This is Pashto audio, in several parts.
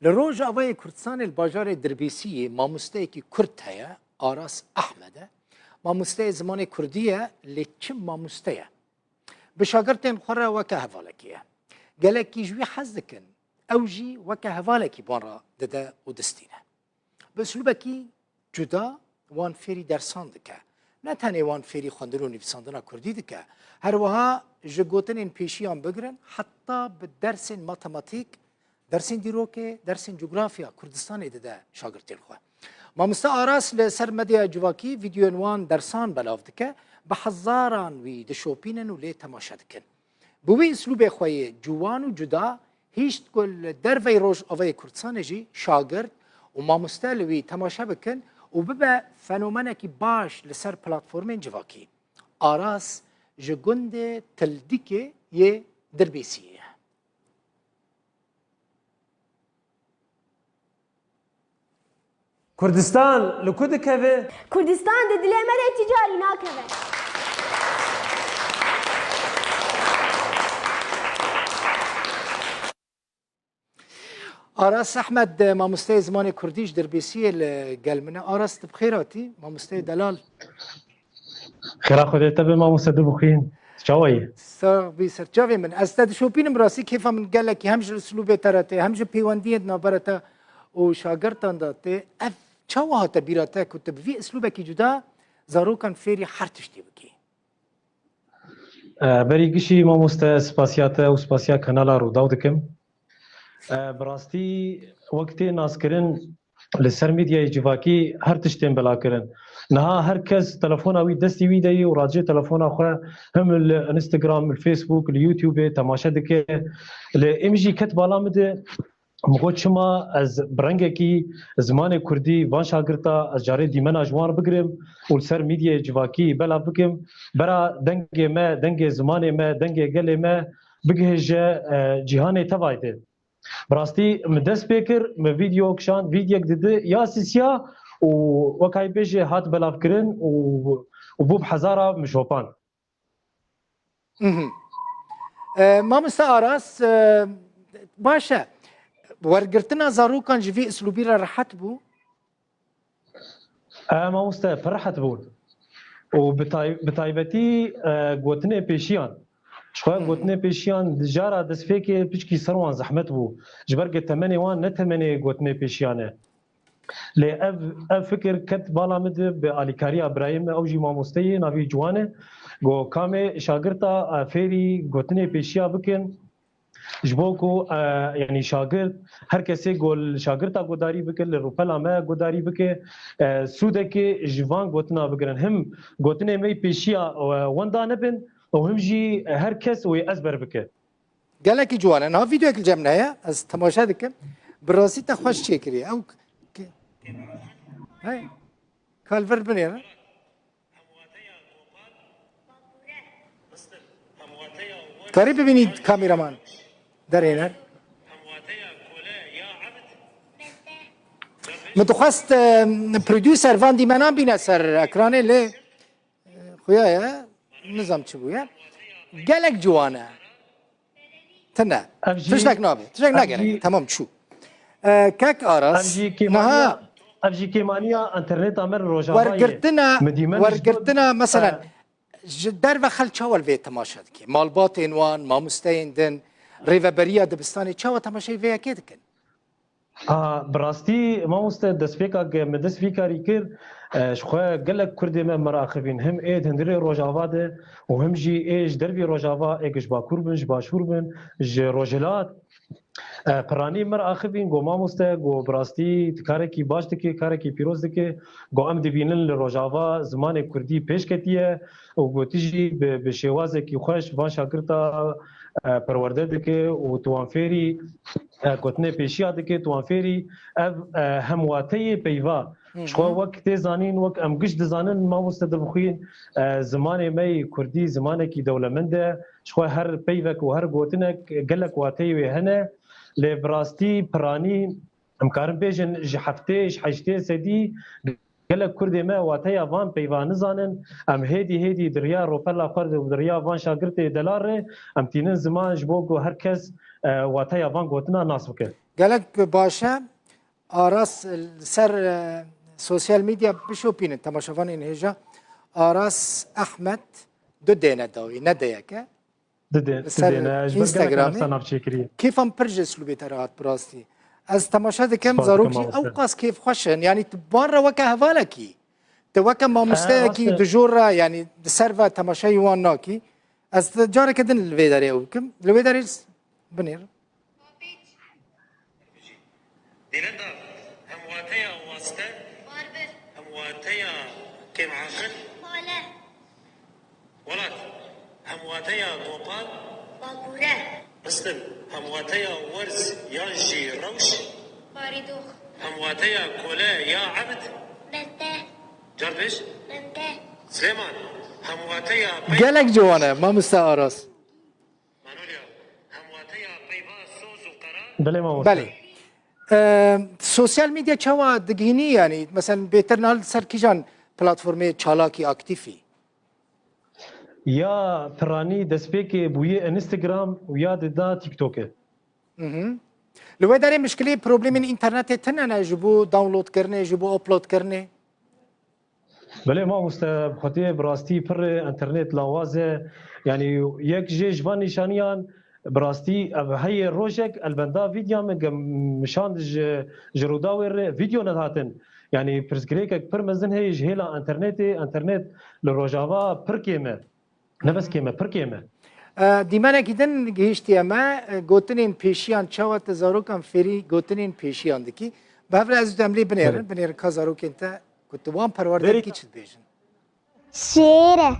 لروج آوای کردستان الباجار دربیسی ماموسته کی کرد هیا آراس احمده ماموسته زمان کردیه لچم ماموسته به شاگردن خوره وکه حوالکیه گلکی جوی حز دکن اوجی وکه حوالکی بارا دده و دستینه به اسلوبکی جدا وان فری درسان دکه نه تنها وان فری خواندن و نویساندن کردی دکه هر وها جگوتن این پیشیان بگرن حتی به درس ماتماتیک درسین دیروکه درسین جغرافیا کردستان دده شاگردین خواه ماموسته آراس لسر مدیا جواکی ویدیوان درسان بلاف دکه به هزاران وی دشوپینن و لی تماشا دکن بوی اسلوب خواه جوان و جدا هیچ کل در وی روش آوای کردستان جی شاگرد و ماموسته لوی تماشا بکن و ببه فنومنه کی باش لسر پلاتفورمین جواکی آراس جگند تلدیکه یه دربیسیه كردستان لكود كذا كردستان دي دلي مرة تجاري ناكذا آراس احمد ماموسته زمان کردیش دربیسی الگلمنه آراس بخیراتی ماموسته دلال خير خودت تبع ما مصدق بخين شوي سر سرچاوی من از تد شوپینم راسی کیف من گله کی همش اسلوب ترته همش پیوندی نابرته و شاگردان داته اف چاوها تبیراته کتب وی اسلوب کی جدا زاروکان فری حرتشتی بکی بري قشي ما مست سباسيات او سباسيا كانالا روداو دكم براستي وقتي ناس كرن لسر ميديا جواكي هر تشتين بلا كرن نها هر كز تلفون اوي دستي ويدي وراجي تلفون اخو هم الانستغرام الفيسبوك اليوتيوب تماشا دكه لامجي كتبالا مد مگو چما از برنگکی زمان کردی وان شاگرتا از جاره دیمنا جوان بگرم و سر میدیا جواکی بلا بگم برا دنگ ما دنگ زمان ما دنگ گل ما بگهج جهان تبایده براستی مدس بکر م ویدیو کشان ویدیو دیده یا سیسیا و وکای بیجه هات بلا بکرن و بوب هزارا مشوپان ما مست آراس باشه ورگرتنا زاروکان جوی اسلوبی را راحت بو ما مست فرحت بود و بتایبتی گوتنه پیشیان شخواه گوتنه پیشیان دجارا دسفیک پیچکی سروان زحمت بو جبرگ تمنی وان نتمنی گوتنه پیشیانه لی اف فکر کت بالا مده به آلیکاری ابراهیم او جی ماموسته ناوی جوانه گو کام شاگرتا فیری گوتنه پیشیا بکن جبوكو يعني شاگرد هر کسی گل شاگردا گوداری بکر لروپلا ما گوداری بکر سودک جوان گوتنا بگرن هم گوتنه می پیشیا وندا نبن و هم جی هر کس وی ازبر بکر گلکی جوانه نه ویدیو کل جمع نه از تماشا دکم براسی تا خوش چیکری او هاي کالفر بنیره کاری ببینید کامeraman در اینه متخواست پرودیوسر وان دیمنان بینه سر اکرانه لی خویاه نظام چه بویه گلک جوانه تنه تشتک نابه تشتک نگره تمام چو کک آراس نها افجی کیمانیا انترنت امر روزانه ورگرتنا مثلا در و خل چاول وی تماشا دکی مالبات اینوان ماموسته ایندن ریوبریا دبستانی چاو تماشای وی اکی دکن براستی ما مست دسفیکا مدسفیکاری کر شخواه گلک کردی من مراخبین هم اید هندری روجاوا ده و هم جی ایج دربی روجاوا ایگش باکور بن جباشور بن ج روجلات پرانی مراخبین گو ما مست گو براستی کاری کی باش دکی کاری کی پیروز دکی گو ام دبینن لروجاوا زمان کردی پیش کتیه و گو تیجی به شوازه کی خوش وان شاگرتا پرورده دکه و توانفری گوتنه پیشیا دکه توانفری همواتی پیوا شخوا وقت زانین وقت ام گشت زانن ما مستدل بخوین زمان می کردی زمانه کی دولمنده شخوا هر پیوک و هر گوتنه گلک واتی و هنه لبراستی پرانی امکارم بیجن هفته حشته سدی gelek Kurdê me wateya van peyvan nizanin em hêdî diriya ropella xwe û diriya van şagirtê delarê em tînin ziman ji bo ku herkes wateya van gotina nas bike. gelek başa aras ser sosyal medya bişopînin temaşevanên hêja Aras Ahmed du dêne dawî ne deyeke Instagramê kêfan pir ji slûbê te re hat bi rastî ez temaşe dikim zarokî ew qas kêfxweş in yanî tu bar re weke hevalekî tu weke mamosteyekî di jor re yanî di ser ve temaşeyê wan nakî ez careke din li vê derê ew bikim li vê derê binêr ديننا هم واتيا واسطة هم واتيا كم عاقل ولد هم واتيا قوبان باكورة مسلم هم واتيا ورز يانجي روش باردوخ هم واتيا كولا يا عبد بنته جربش بنته سليمان هم واتيا gelek ciwan e mamoste Aras مانوليا هم واتيا بيبا سوز وقرار Belê mamoste. belê sosyal medya çawa digihînî yanî mesela bêtir nal ser kîjan platformê çalakî aktifî Ya piranî destpêkê bûye Instagram û ya dida TikTokê. li wê derê mişkilê problemên înternetê tune ne ji bo downloadkirinê ji bo uploadkirinê Belê mamoste xwediyê bi rastî pir internet lawaz e yanî yek jê ji van nîşaniyan bi rastî ev heyê rojek elbenda vîdya min mişand ji rûdawê re vîdyo nedhatin. Yani pirsgirêkek pir mezin heye ji hêla internetê internet li rojava pir kêm e. Ne bes kêm e pir kêm e. dîmenekî din gihîştiye me gotinên pêşiyan çawa te zarokan fêrî gotinên pêşiyan dikî bi hev re ez dem lê binêrin ka zarokên te ku tu wan perwerdekî çi dibêjin شیره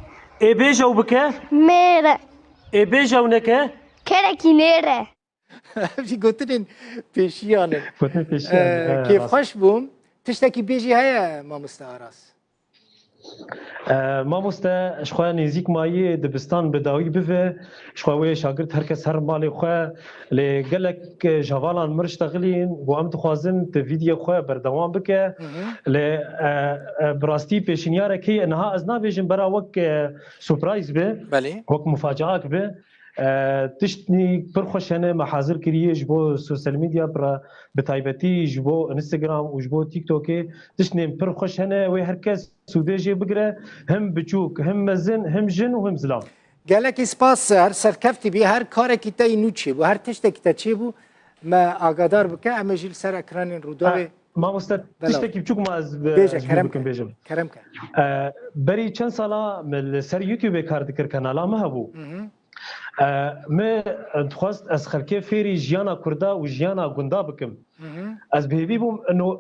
ابیج او بکه میره ابیج او نکه کرکی نیره ev jî gotinên pêşiyan in Gotinên pêşiyan, kêfxweş bûm tiştekî bêjî heye mamoste Aras Mamoste ji xwe nêzik mayê dibistan bi dawî bive ji xwe wê şagirt herkes her malê xwe lê gelek javalan mir ştexilîn û em dixwazin tu vîdyo xwe berdewam bike lê bi rastî pêşînyarekê niha ez nabêjim bera wek surprise be belê wek mufacaak be tiştî pir xweş hene me hazir kiriye ji bo sosyal medya bi taybetî ji bo Instagram û ji bo TikTokê tiştên pir xweş hene wê herkes sûdê jê bigire hem biçûk hem mezin hem jin û hem zilav. gelekî spas her serkeftî bî her karekî te nû çêbû her tiştekî te çêbû me agadar bike em ê jî li ser ekranên rûdawê Mamoste tiştekî biçûk me ez bêje kerem bikim bêjim. kerem ke Berî çend sala me li ser YouTubeê kar dikir kanala me hebû. Me dixwast ez xelkê fêrî jiyana Kurda û jiyana gunda bikim. Ez bêhêvî bûm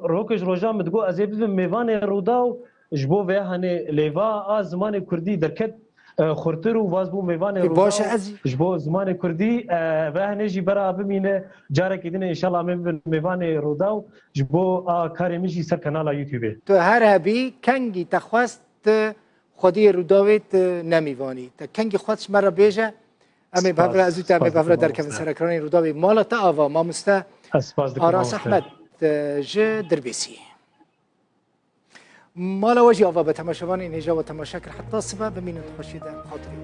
rokej roja min digot ez ê bibim mêvanê rûdaw ji bo vê henê lêva a zimanê Kurdî derket xurtir û vaz bû mêvanê baş e rûdaw ez ji bo zimanê Kurdî vê henê jî bera bimîne carekê dinê înşallah me bibin mêvanê rûdaw ji bo a karê min jî ser kanala YouTubeê. tu her hebî kengî te xwest xwediyê rûdawê tu nemîvanî te kengî xwest ji me re bêje em ê bevre ez û te em ê bevre derkevin ser ekranên rûdawê mala te ava mamoste Ez spas dikim Aras Ahmed ji Dirbêsî مالا وجه أفا بتماشوان إن هجا وتماشاكر حتى الصبح بمين تخشي ده خاطري